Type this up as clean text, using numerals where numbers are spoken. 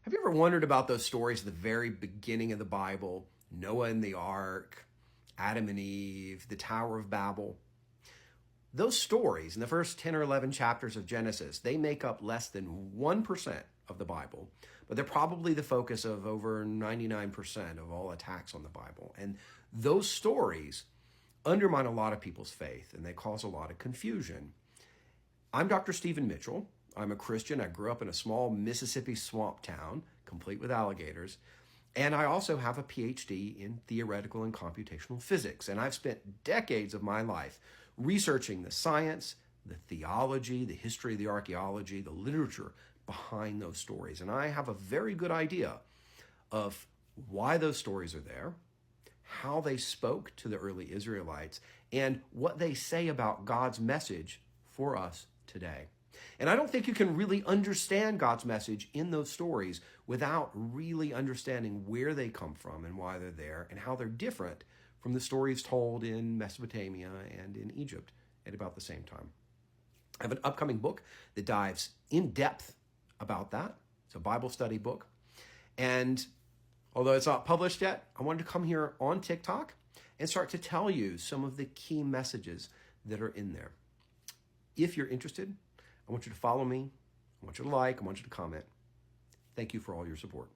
Have you ever wondered about those stories at the very beginning of the Bible? Noah and the ark, Adam and Eve, the Tower of Babel. Those stories in the first 10 or 11 chapters of Genesis, they make up less than 1% of the Bible, but they're probably the focus of over 99% of all attacks on the Bible. And those stories undermine a lot of people's faith, and they cause a lot of confusion. I'm Dr. Stephen Mitchell. I'm a Christian. I grew up in a small Mississippi swamp town, complete with alligators. And I also have a PhD in theoretical and computational physics. And I've spent decades of my life researching the science, the theology, the history, the archaeology, the literature behind those stories. And I have a very good idea of why those stories are there, how they spoke to the early Israelites, and what they say about God's message for us today. And I don't think you can really understand God's message in those stories without really understanding where they come from and why they're there and how they're different from the stories told in Mesopotamia and in Egypt at about the same time. I have an upcoming book that dives in depth about that. It's a Bible study book. And although it's not published yet, I wanted to come here on TikTok and start to tell you some of the key messages that are in there. If you're interested, I want you to follow me. I want you to like. I want you to comment. Thank you for all your support.